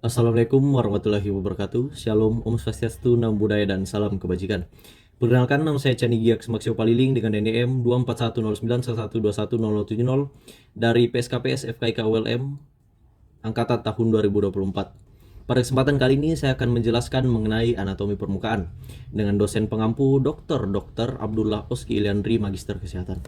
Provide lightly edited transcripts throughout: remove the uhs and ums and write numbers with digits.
Assalamualaikum warahmatullahi wabarakatuh. Shalom, Om Swastiastu, Namo Buddhaya, dan salam kebajikan. Perkenalkan, nama saya Chani Giaks Maksio Paliling dengan NDM 2410911210070 dari PSKPS FKIK ULM Angkatan tahun 2024. Pada kesempatan kali ini saya akan menjelaskan mengenai anatomi permukaan dengan dosen pengampu Dr. Abdullah Oski Iliandri, Magister Kesehatan.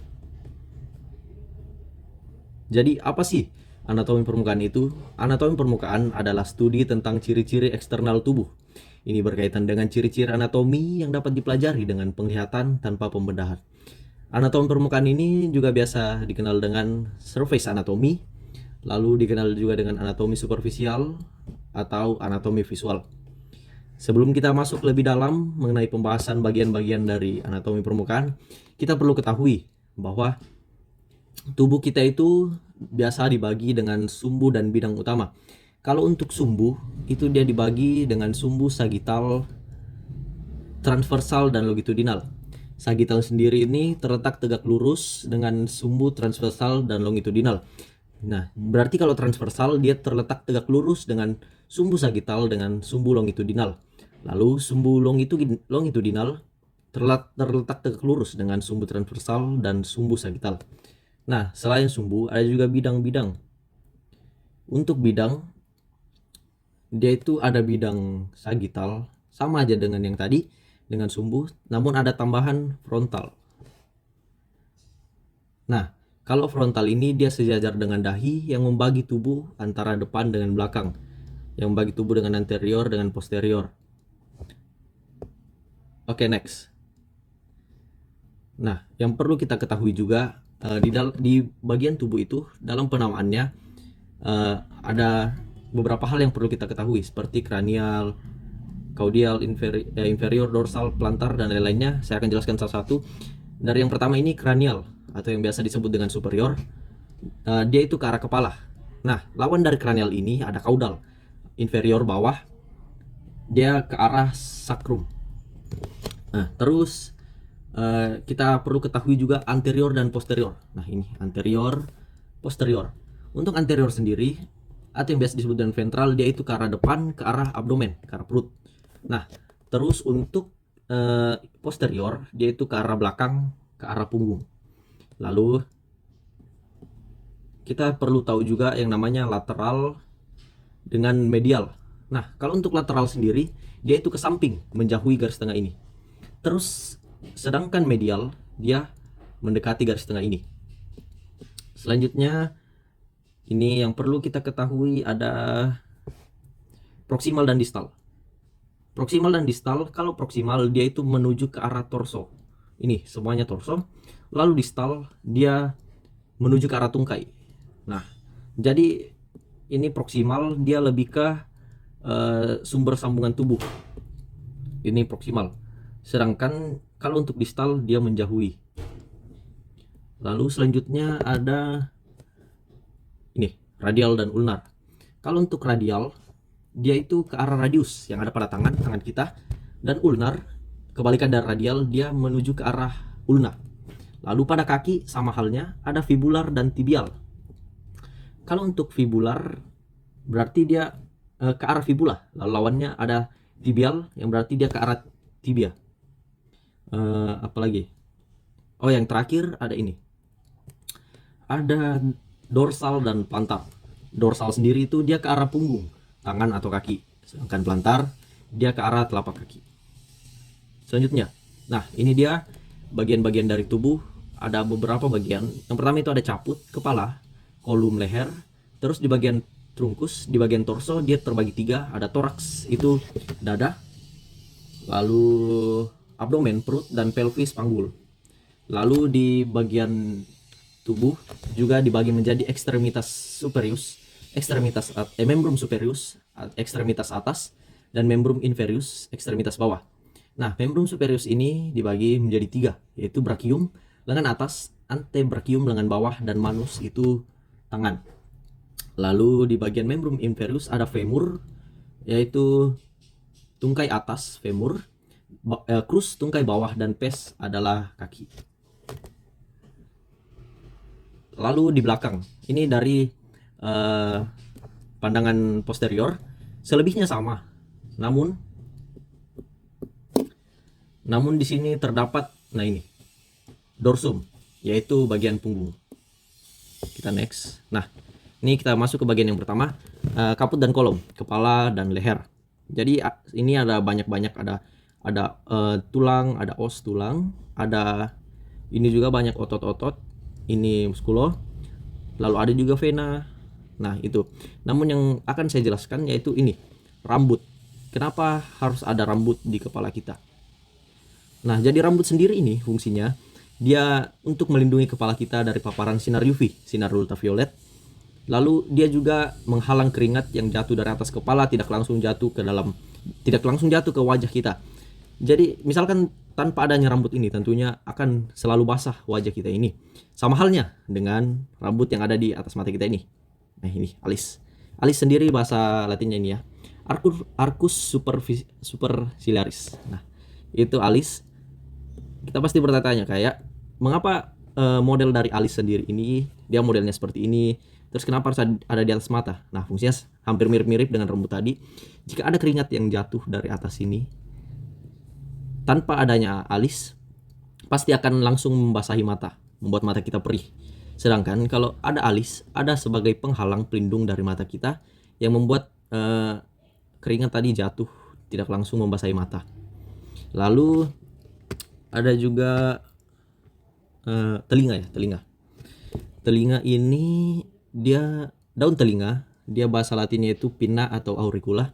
Jadi apa sih anatomi permukaan itu? Anatomi permukaan adalah studi tentang ciri-ciri eksternal tubuh. Ini berkaitan dengan ciri-ciri anatomi yang dapat dipelajari dengan penglihatan tanpa pembedahan. Anatomi permukaan ini juga biasa dikenal dengan surface anatomy, lalu dikenal juga dengan anatomi superficial atau anatomi visual. Sebelum kita masuk lebih dalam mengenai pembahasan bagian-bagian dari anatomi permukaan, kita perlu ketahui bahwa tubuh kita itu biasa dibagi dengan sumbu dan bidang utama. Kalau untuk sumbu, itu dia dibagi dengan sumbu sagital, transversal, dan longitudinal. Sagital sendiri ini terletak tegak lurus dengan sumbu transversal dan longitudinal. Nah, berarti kalau transversal dia terletak tegak lurus dengan sumbu sagital dengan sumbu longitudinal. Lalu sumbu longitudinal terletak tegak lurus dengan sumbu transversal dan sumbu sagital. Nah, selain sumbu, ada juga bidang-bidang. Untuk bidang, dia itu ada bidang sagital, sama aja dengan yang tadi, dengan sumbu, namun ada tambahan frontal. Nah, kalau frontal ini dia sejajar dengan dahi yang membagi tubuh antara depan dengan belakang, yang membagi tubuh dengan anterior dengan posterior. Oke, next. Nah, yang perlu kita ketahui juga, di bagian tubuh itu dalam penamaannya ada beberapa hal yang perlu kita ketahui seperti kranial, caudal, inferior, dorsal, plantar, dan lain-lainnya. Saya akan jelaskan satu-satu. Dari yang pertama ini kranial atau yang biasa disebut dengan superior. Dia itu ke arah kepala. Nah, lawan dari kranial ini ada caudal, inferior bawah, dia ke arah sacrum. Nah, terus kita perlu ketahui juga anterior dan posterior. Nah, ini anterior, posterior. Untuk anterior sendiri atau yang biasa disebut dengan ventral, dia itu ke arah depan, ke arah abdomen, ke arah perut. Nah, terus untuk posterior, dia itu ke arah belakang, ke arah punggung. Lalu kita perlu tahu juga yang namanya lateral dengan medial. Nah, kalau untuk lateral sendiri, dia itu ke samping, menjauhi garis tengah ini. Terus sedangkan medial dia mendekati garis tengah ini. Selanjutnya ini yang perlu kita ketahui ada proksimal dan distal. Proksimal dan distal, kalau proksimal dia itu menuju ke arah torso. Ini semuanya torso. Lalu distal dia menuju ke arah tungkai. Nah, jadi ini proksimal dia lebih ke sumber sambungan tubuh. Ini proksimal. Sedangkan kalau untuk distal dia menjauhi. Lalu selanjutnya ada ini radial dan ulnar. Kalau untuk radial dia itu ke arah radius yang ada pada tangan kita, dan ulnar kebalikan dari radial, dia menuju ke arah ulnar. Lalu pada kaki sama halnya ada fibular dan tibial. Kalau untuk fibular berarti dia ke arah fibula, lalu lawannya ada tibial yang berarti dia ke arah tibia. Apalagi? Oh, yang terakhir ada ini. Ada dorsal dan plantar. Dorsal sendiri itu dia ke arah punggung, tangan atau kaki. Sedangkan plantar dia ke arah telapak kaki. Selanjutnya, nah ini dia bagian-bagian dari tubuh. Ada beberapa bagian. Yang pertama itu ada caput, kepala, kolum leher. Terus di bagian trunkus, di bagian torso dia terbagi tiga. Ada toraks, itu dada. Lalu abdomen, perut, dan pelvis, panggul. Lalu di bagian tubuh juga dibagi menjadi ekstremitas superius, membrum superius, ekstremitas atas, dan membrum inferius, ekstremitas bawah. Nah, membrum superius ini dibagi menjadi tiga, yaitu brachium, lengan atas, antebrachium, lengan bawah, dan manus, itu tangan. Lalu di bagian membrum inferius ada femur, yaitu tungkai atas, femur, crus tungkai bawah, dan pes adalah kaki. Lalu di belakang, ini dari pandangan posterior, Selebihnya sama. Namun di sini terdapat, nah ini, dorsum, yaitu bagian punggung. Kita next. Nah, ini kita masuk ke bagian yang pertama, kaput dan kolom, kepala dan leher. Jadi ini ada banyak-banyak, ada tulang, ada os tulang, ada ini juga banyak otot-otot, ini muskulo, lalu ada juga vena. Nah itu. Namun yang akan saya jelaskan yaitu ini, rambut. Kenapa harus ada rambut di kepala kita? Nah, jadi rambut sendiri ini fungsinya dia untuk melindungi kepala kita dari paparan sinar UV, sinar ultraviolet. Lalu dia juga menghalang keringat yang jatuh dari atas kepala tidak langsung jatuh ke wajah kita. Jadi misalkan tanpa adanya rambut ini tentunya akan selalu basah wajah kita ini. Sama halnya dengan rambut yang ada di atas mata kita ini. Nah ini alis. Alis sendiri bahasa Latinnya ini ya, Arcus superciliaris. Nah itu alis. Kita pasti bertanya kayak mengapa model dari alis sendiri ini dia modelnya seperti ini. Terus kenapa harus ada di atas mata? Nah fungsinya hampir mirip-mirip dengan rambut tadi. Jika ada keringat yang jatuh dari atas sini, tanpa adanya alis, pasti akan langsung membasahi mata, membuat mata kita perih. Sedangkan kalau ada alis, ada sebagai penghalang pelindung dari mata kita yang membuat keringat tadi jatuh tidak langsung membasahi mata. Lalu ada juga telinga ya, telinga ini dia daun telinga, dia bahasa Latinnya itu pinna atau auricula.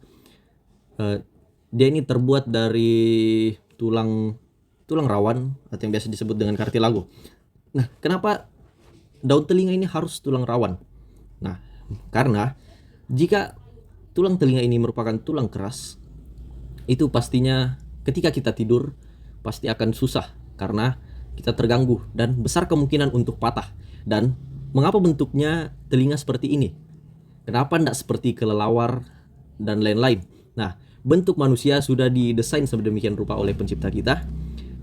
Dia ini terbuat dari tulang rawan atau yang biasa disebut dengan cartilago. Nah, kenapa daun telinga ini harus tulang rawan? Nah, karena jika tulang telinga ini merupakan tulang keras, itu pastinya ketika kita tidur pasti akan susah karena kita terganggu dan besar kemungkinan untuk patah. Dan mengapa bentuknya telinga seperti ini? Kenapa tidak seperti kelelawar dan lain-lain? Nah, bentuk manusia sudah didesain sedemikian rupa oleh pencipta kita,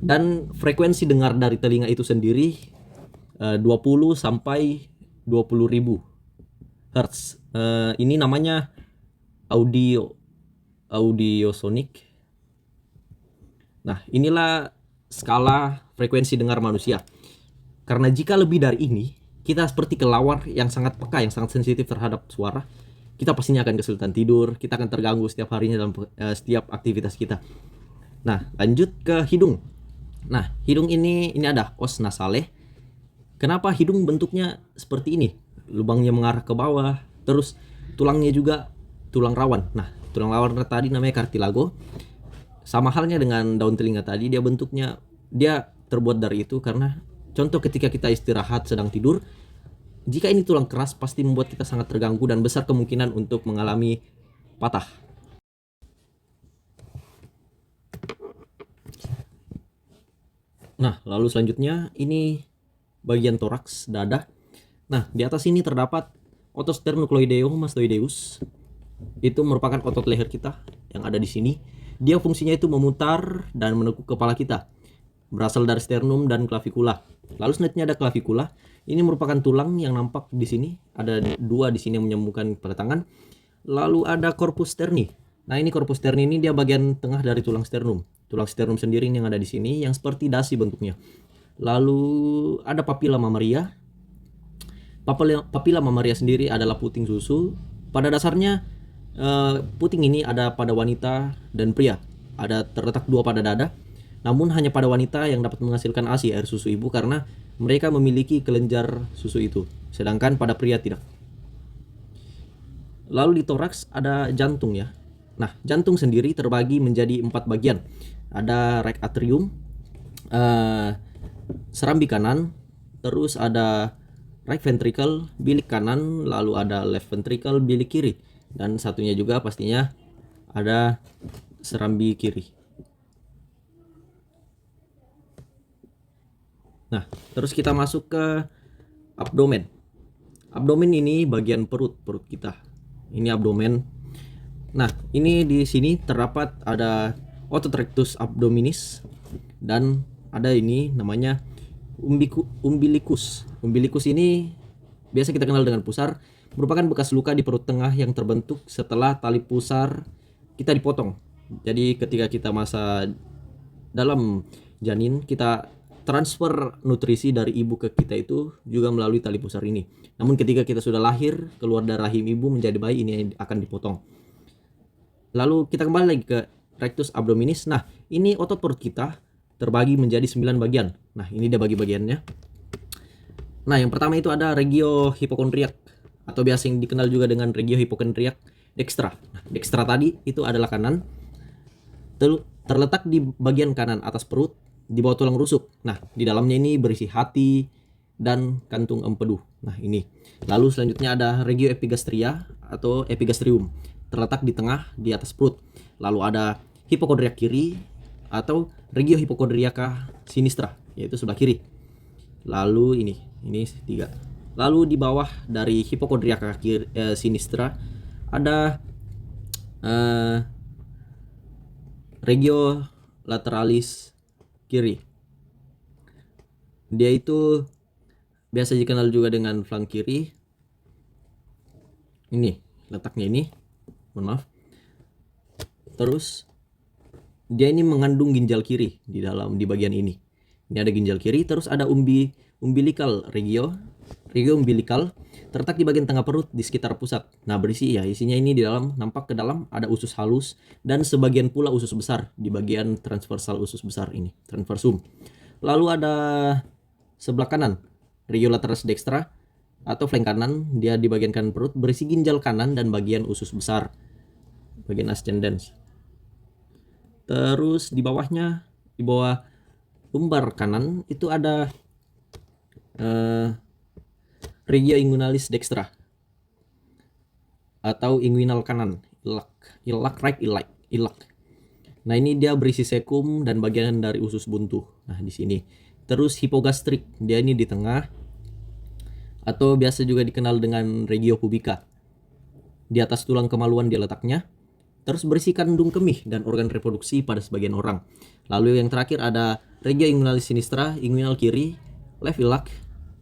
dan frekuensi dengar dari telinga itu sendiri 20 sampai 20 ribu Hertz. Ini namanya audiosonic. Nah, inilah skala frekuensi dengar manusia. Karena jika lebih dari ini, kita seperti kelelawar yang sangat peka, yang sangat sensitif terhadap suara. Kita pastinya akan kesulitan tidur, kita akan terganggu setiap harinya dalam setiap aktivitas kita. Nah, lanjut ke hidung. Nah, hidung ini ada os nasale. Kenapa hidung bentuknya seperti ini? Lubangnya mengarah ke bawah, terus tulangnya juga tulang rawan. Nah, tulang rawan tadi namanya cartilago. Sama halnya dengan daun telinga tadi, dia terbuat dari itu karena contoh ketika kita istirahat sedang tidur, jika ini tulang keras pasti membuat kita sangat terganggu dan besar kemungkinan untuk mengalami patah. Nah, lalu selanjutnya ini bagian toraks, dada. Nah, di atas ini terdapat otot sternocleidomastoideus. Itu merupakan otot leher kita yang ada di sini. Dia fungsinya itu memutar dan menekuk kepala kita. Berasal dari sternum dan clavicula. Lalu selanjutnya ada clavicula. Ini merupakan tulang yang nampak di sini. Ada dua di sini yang menyambungkan pada tangan. Lalu ada corpus sterni. Nah, ini corpus sterni ini dia bagian tengah dari tulang sternum. Tulang sternum sendiri yang ada di sini yang seperti dasi bentuknya. Lalu ada papilla mammaria. Papilla mammaria sendiri adalah puting susu. Pada dasarnya puting ini ada pada wanita dan pria. Ada terletak dua pada dada. Namun hanya pada wanita yang dapat menghasilkan ASI, air susu ibu, karena mereka memiliki kelenjar susu itu. Sedangkan pada pria tidak. Lalu di toraks ada jantung ya. Nah, jantung sendiri terbagi menjadi 4 bagian. Ada right atrium, serambi kanan, terus ada right ventricle, bilik kanan, lalu ada left ventricle, bilik kiri. Dan satunya juga pastinya ada serambi kiri. Nah, terus kita masuk ke abdomen. Abdomen ini bagian perut kita. Ini abdomen. Nah, ini di sini terdapat ada otot rectus abdominis dan ada ini namanya umbilicus. Umbilicus ini biasa kita kenal dengan pusar. merupakan bekas luka di perut tengah yang terbentuk setelah tali pusar kita dipotong. Jadi ketika kita masa dalam janin, kita transfer nutrisi dari ibu ke kita itu juga melalui tali pusar ini. Namun ketika kita sudah lahir, keluar dari rahim ibu menjadi bayi, ini akan dipotong. Lalu kita kembali lagi ke rectus abdominis. Nah, ini otot perut kita terbagi menjadi 9 bagian. Nah, ini dia bagi-bagiannya. Nah, yang pertama itu ada regio hipokondriak atau biasa yang dikenal juga dengan regio hipokondriak dextra. Nah, dextra tadi itu adalah kanan, terletak di bagian kanan atas perut di bawah tulang rusuk. Nah, di dalamnya ini berisi hati dan kantung empedu. Nah, ini. Lalu selanjutnya ada regio epigastria atau epigastrium, terletak di tengah di atas perut. Lalu ada hipokondriak kiri atau regio hipokondriaka sinistra, yaitu sebelah kiri. Lalu ini 3. Lalu di bawah dari hipokondriaka sinistra ada regio lateralis kiri. Dia itu biasa dikenal juga dengan flank kiri. Ini letaknya ini, mohon maaf. Terus dia ini mengandung ginjal kiri di bagian ini. Ini ada ginjal kiri, terus ada umbilical regio umbilical, terletak di bagian tengah perut di sekitar pusat. Nah, berisi isinya ini di dalam, nampak ke dalam ada usus halus dan sebagian pula usus besar di bagian transversal usus besar ini, transversum. Lalu ada sebelah kanan, regio lateralis dextra atau flank kanan, dia di bagian kanan perut berisi ginjal kanan dan bagian usus besar, bagian ascendens. Terus di bawahnya, di bawah lumbar kanan itu ada regio inguinalis dextra atau inguinal kanan, ilak. Nah, ini dia berisi sekum dan bagian dari usus buntu. Nah, di sini. Terus hipogastrik, dia ini di tengah atau biasa juga dikenal dengan regio pubica. Di atas tulang kemaluan dia letaknya. Terus berisi kandung kemih dan organ reproduksi pada sebagian orang. Lalu yang terakhir ada regio inguinalis sinistra, inguinal kiri, left ilak,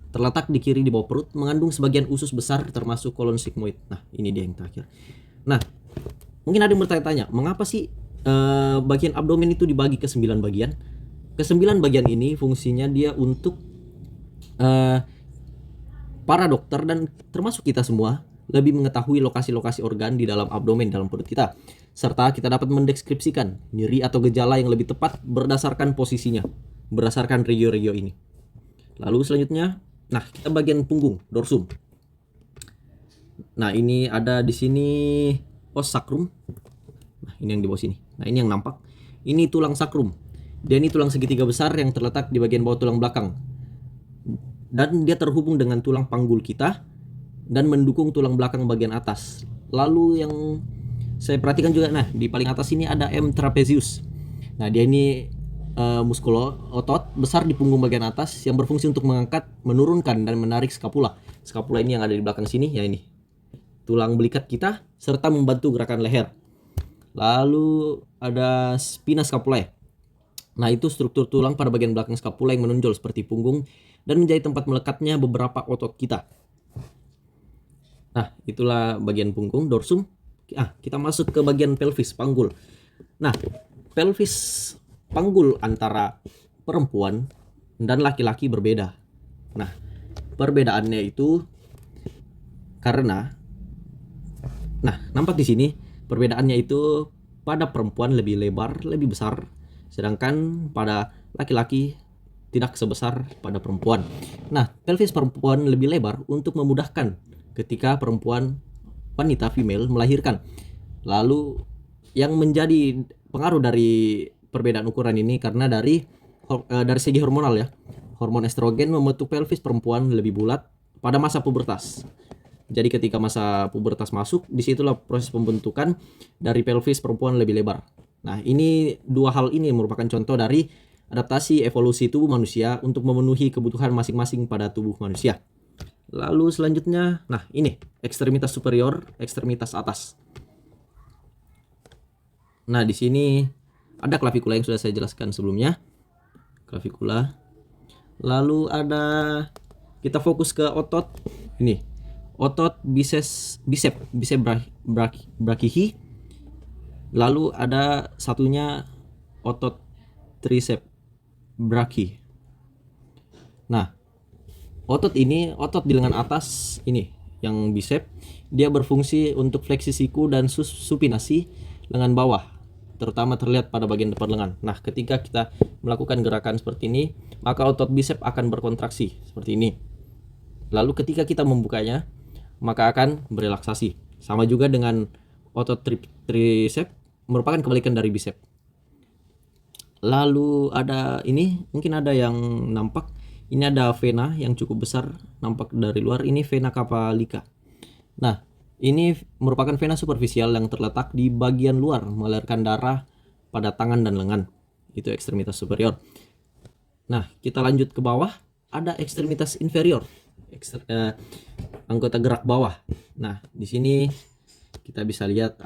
terletak di kiri di bawah perut, mengandung sebagian usus besar termasuk kolon sigmoid. Nah, ini dia yang terakhir. Nah, mungkin ada yang bertanya-tanya, mengapa sih bagian abdomen itu dibagi ke 9 bagian? Ke-9 bagian ini fungsinya dia untuk para dokter dan termasuk kita semua lebih mengetahui lokasi-lokasi organ di dalam abdomen, dalam perut kita, serta kita dapat mendeskripsikan nyeri atau gejala yang lebih tepat berdasarkan posisinya, berdasarkan regio-regio ini. Lalu selanjutnya, nah, kita bagian punggung, dorsum. Nah, ini ada di sini os sacrum. Nah, ini yang di bawah sini. Nah, ini yang nampak. Ini tulang sacrum. Dia ini tulang segitiga besar yang terletak di bagian bawah tulang belakang. Dan dia terhubung dengan tulang panggul kita dan mendukung tulang belakang bagian atas. Lalu yang saya perhatikan juga, nah, di paling atas ini ada M trapezius. Nah, dia ini otot besar di punggung bagian atas yang berfungsi untuk mengangkat, menurunkan, dan menarik skapula. Skapula ini yang ada di belakang sini, ya ini. Tulang belikat kita, serta membantu gerakan leher. Lalu ada spina scapulae. Nah, itu struktur tulang pada bagian belakang skapula yang menonjol seperti punggung dan menjadi tempat melekatnya beberapa otot kita. Nah, itulah bagian punggung, dorsum. Kita masuk ke bagian pelvis, panggul. Nah, pelvis panggul antara perempuan dan laki-laki berbeda. Nah, perbedaannya itu karena, nah, nampak di sini perbedaannya itu pada perempuan lebih lebar, lebih besar, sedangkan pada laki-laki tidak sebesar pada perempuan. Nah, pelvis perempuan lebih lebar untuk memudahkan ketika perempuan, wanita, female melahirkan. Lalu yang menjadi pengaruh dari perbedaan ukuran ini karena dari segi hormonal, ya. Hormon estrogen membentuk pelvis perempuan lebih bulat pada masa pubertas. Jadi ketika masa pubertas masuk, disitulah proses pembentukan dari pelvis perempuan lebih lebar. Nah, ini dua hal ini merupakan contoh dari adaptasi evolusi tubuh manusia untuk memenuhi kebutuhan masing-masing pada tubuh manusia. Lalu selanjutnya, nah, ini ekstremitas superior, ekstremitas atas. Nah, di sini ada klavikula yang sudah saya jelaskan sebelumnya. Klavikula. Lalu ada, kita fokus ke otot. Ini otot bicep brachihi. Lalu ada satunya otot tricep brachii. Nah, otot di lengan atas ini yang bicep, dia berfungsi untuk fleksi siku dan supinasi lengan bawah, terutama terlihat pada bagian depan lengan. Nah, ketika kita melakukan gerakan seperti ini, maka otot bicep akan berkontraksi seperti ini. Lalu ketika kita membukanya, maka akan berelaksasi. Sama juga dengan otot tricep, merupakan kebalikan dari bicep. Lalu ada ini, mungkin ada yang nampak. Ini ada vena yang cukup besar nampak dari luar. Ini vena cava. Nah, ini merupakan vena superficial yang terletak di bagian luar mengalirkan darah pada tangan dan lengan. Itu ekstremitas superior. Nah, kita lanjut ke bawah. Ada ekstremitas inferior, anggota gerak bawah. Nah, di sini kita bisa lihat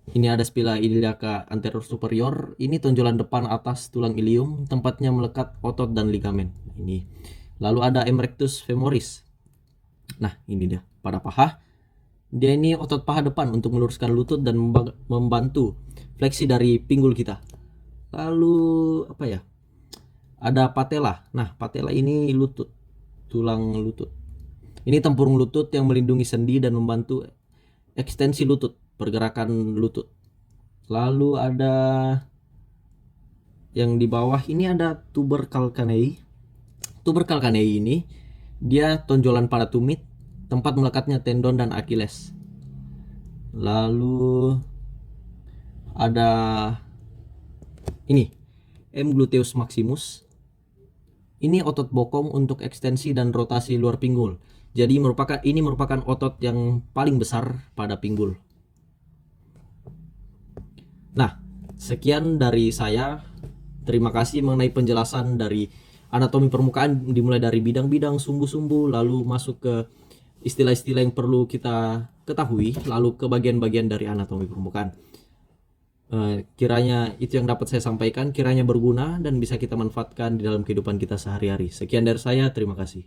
ini ada spila iliaca anterior superior. Ini tonjolan depan atas tulang ilium, tempatnya melekat otot dan ligamen. Ini. Lalu ada erectus femoris. Nah, ini dia pada paha. Dia ini otot paha depan untuk meluruskan lutut dan membantu fleksi dari pinggul kita. Lalu apa ya? Ada patella. Nah, patella ini lutut, tulang lutut. Ini tempurung lutut yang melindungi sendi dan membantu ekstensi lutut, pergerakan lutut. Lalu ada yang di bawah ini ada tuber calcaneae. Tuber calcaneae ini dia tonjolan pada tumit, tempat melekatnya tendon dan Achilles. Lalu ada ini M gluteus maximus. Ini otot bokong untuk ekstensi dan rotasi luar pinggul. Jadi ini merupakan otot yang paling besar pada pinggul. Nah, sekian dari saya. Terima kasih mengenai penjelasan dari anatomi permukaan, dimulai dari bidang-bidang, sumbu-sumbu, lalu masuk ke istilah-istilah yang perlu kita ketahui, lalu ke bagian-bagian dari anatomi permukaan. Kiranya itu yang dapat saya sampaikan, kiranya berguna dan bisa kita manfaatkan di dalam kehidupan kita sehari-hari. Sekian dari saya, terima kasih.